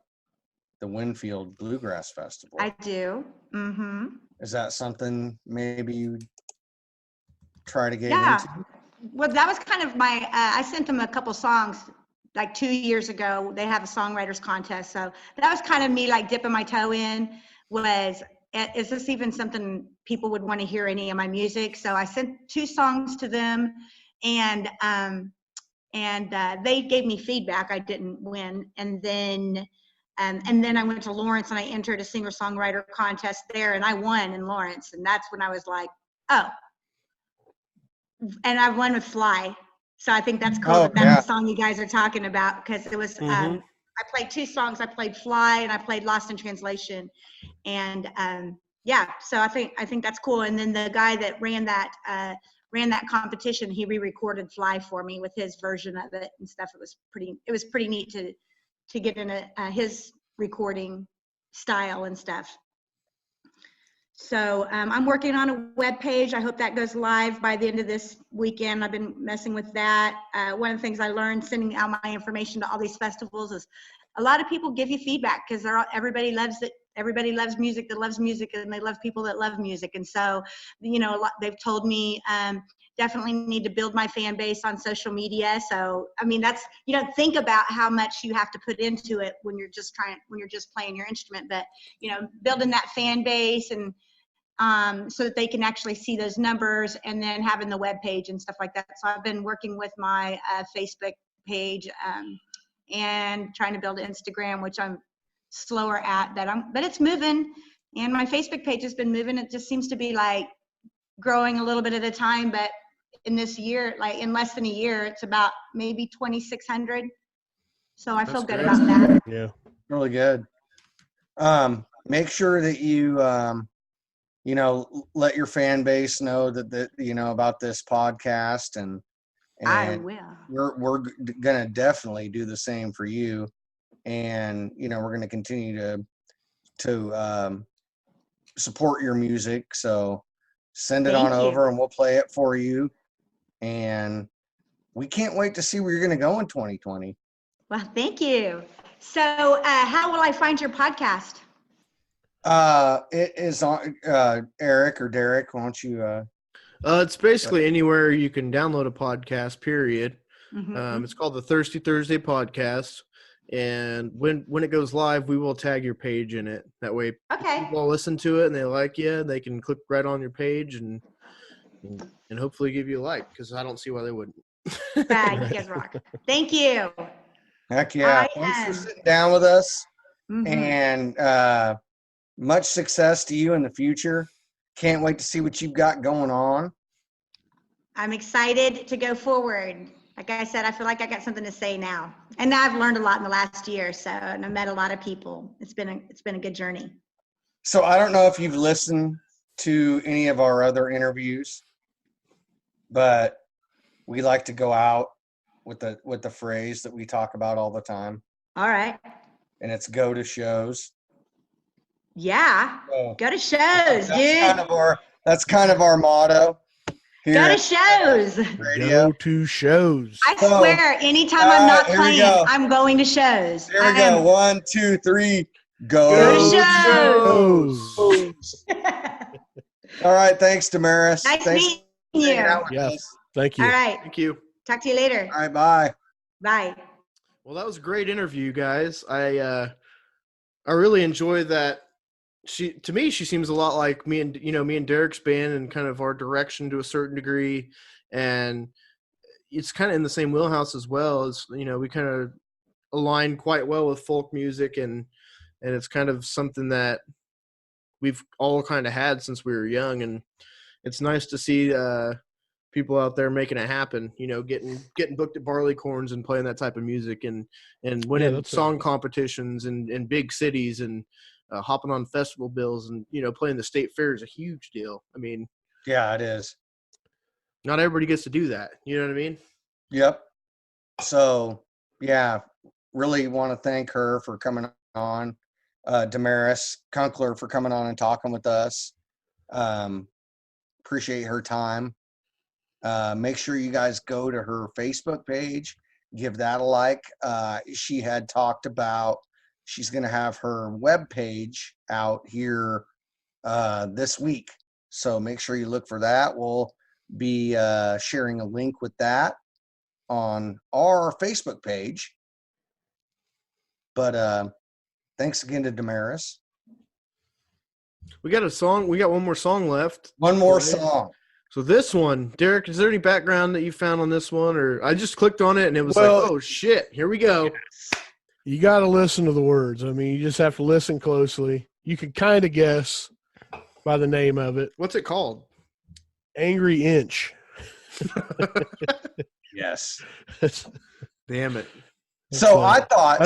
the Winfield Bluegrass Festival. I do. Mm-hmm. Is that something maybe you try to get into? Well, that was kind of my, I sent them a couple songs like 2 years ago. They have a songwriters contest. So that was kind of me like dipping my toe in, is this even something people would want to hear any of my music? So I sent 2 songs to them, and they gave me feedback. I didn't win. And then I went to Lawrence and I entered a singer-songwriter contest there, and I won in Lawrence. And that's when I was like, oh. And I won with Fly. So I think that's cool. That's the song you guys are talking about, because it was, I played 2 songs. I played Fly and I played Lost in Translation. And so I think that's cool. And then the guy that ran that competition, he re-recorded Fly for me with his version of it and stuff. It was pretty neat to get in his recording style and stuff. So I'm working on a web page. I hope that goes live by the end of this weekend. I've been messing with that. One of the things I learned sending out my information to all these festivals is a lot of people give you feedback, because everybody loves it. Everybody loves music that loves music, and they love people that love music. And so, they've told me definitely need to build my fan base on social media. So, I mean, that's, think about how much you have to put into it when you're just playing your instrument, but, building that fan base and so that they can actually see those numbers, and then having the web page and stuff like that. So I've been working with my Facebook page and trying to build Instagram, which I'm slower at, but it's moving, and my Facebook page has been moving. It just seems to be like growing a little bit at a time, but in this year, like in less than a year, it's about maybe 2,600. So I feel good about that. Yeah, really good. Make sure that you let your fan base know that about this podcast, and I will. We're gonna definitely do the same for you, and we're gonna continue to support your music. So send it on over, and we'll play it for you. And we can't wait to see where you're gonna go in 2020. Well, thank you. So how will I find your podcast? It is on Eric or Derek. Why don't you? It's basically anywhere you can download a podcast. Period. Mm-hmm. It's called the Thirsty Thursday Podcast, and when it goes live, we will tag your page in it. That way, okay, people listen to it and they like you. They can click right on your page and and hopefully give you a like, because I don't see why they wouldn't. Yeah, you guys rock. Thank you. Heck yeah. Thanks for sitting down with us. Mhm. And much success to you in the future. Can't wait to see what you've got going on. I'm excited to go forward. Like I said, I feel like I got something to say now. And now I've learned a lot in the last year. So, and I've met a lot of people. It's been a good journey. So I don't know if you've listened to any of our other interviews, but we like to go out with the phrase that we talk about all the time. All right. And it's go to shows. Yeah. So Go to shows, dude. That's kind of our motto. Go to shows. Radio. Go to shows. I swear, anytime I'm not here we playing, go. I'm going to shows. Here we go. 1, 2, 3. Go to shows. All right. Thanks, Damaris. Nice Thanks meeting for hanging you. out with Yes. us. Thank you. All right. Thank you. Talk to you later. All right. Bye. Bye. Well, that was a great interview, guys. I really enjoyed that. To me, she seems a lot like me and Derek's band, and kind of our direction to a certain degree. And it's kind of in the same wheelhouse as well. As we kind of align quite well with folk music, and it's kind of something that we've all kind of had since we were young. And it's nice to see people out there making it happen, getting booked at Barleycorns and playing that type of music, and winning song competitions in big cities, and hopping on festival bills, and playing the state fair is a huge deal. I mean, Yeah, it is. not everybody gets to do that. You know what I mean? Yep. So, yeah, really want to thank her for coming on. Damaris Kunkler for coming on and talking with us. Appreciate her time. Make sure you guys go to her Facebook page, give that a like. She had talked about she's going to have her web page out here this week. So make sure you look for that. We'll be sharing a link with that on our Facebook page. But thanks again to Damaris. We got one more song left. One more song. So this one, Derek, is there any background that you found on this one? Or I just clicked on it and it was like, oh shit, here we go. You got to listen to the words. I mean, you just have to listen closely. You can kind of guess by the name of it. What's it called? Angry Inch. Yes. Damn it. So I thought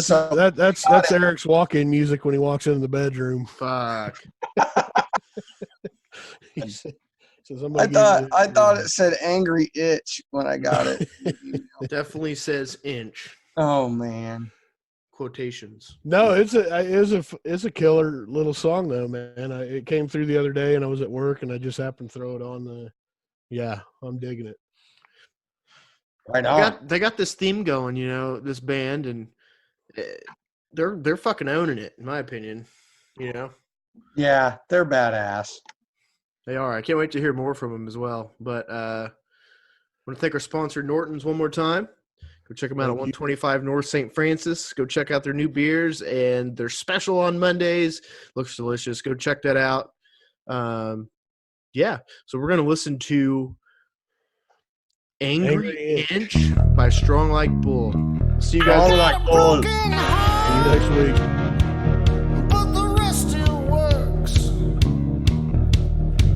that's Eric's walk-in music when he walks into the bedroom. Fuck. He says, I thought it said angry itch when I got it. Definitely says inch. Oh man. Quotations. No, it's a killer little song though, man. It came through the other day and I was at work and I just happened to throw it on I'm digging it. Right on. They got this theme going, this band, and they're fucking owning it, in my opinion. Yeah, they're badass. They are. I can't wait to hear more from them as well. But I want to thank our sponsor, Norton's, one more time. Go check them out at 125 North St. Francis. Go check out their new beers, and they're special on Mondays. Looks delicious. Go check that out. So we're going to listen to Angry Inch by Strong Like Bull. See you guys. Strong Like Bull. See you next week. But the rest still works.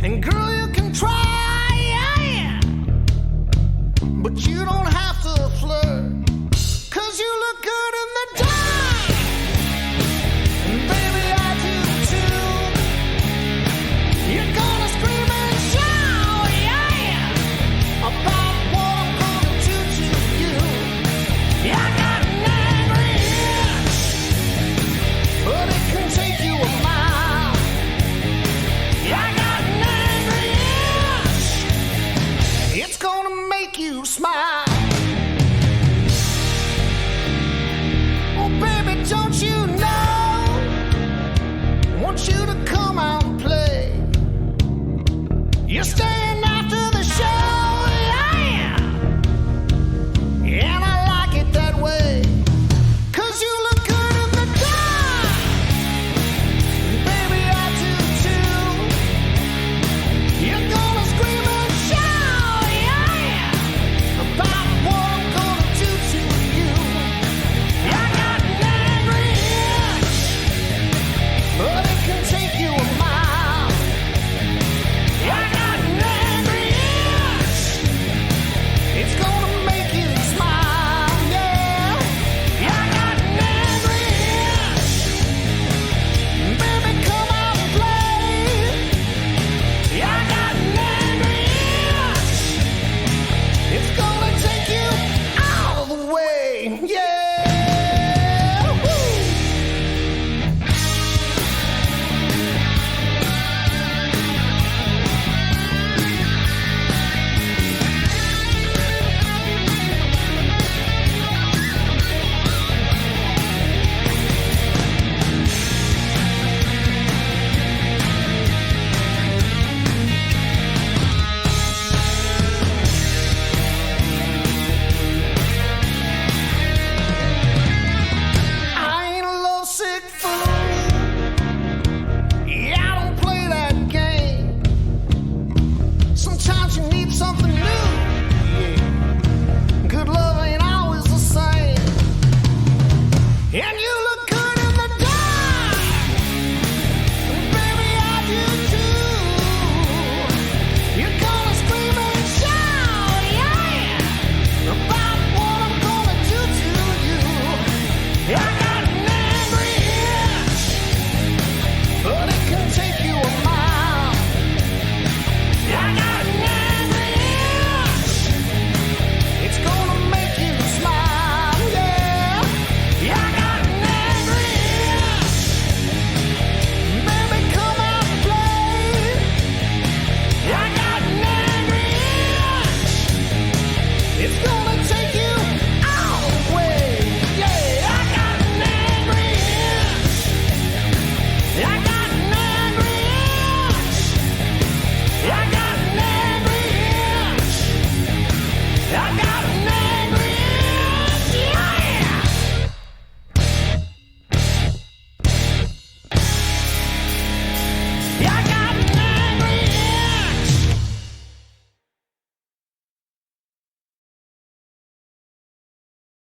And girl, you can try, yeah. But you don't have to flirt. 'Cause you look good in the dark. And baby, I do too. You're gonna scream and shout, yeah, about what I'm gonna do to you. Yeah, I got an angry itch, but it can take you a mile. Yeah, I got an angry itch. It's gonna make you smile. Oh, baby, don't you know? Want you to come out and play. You stay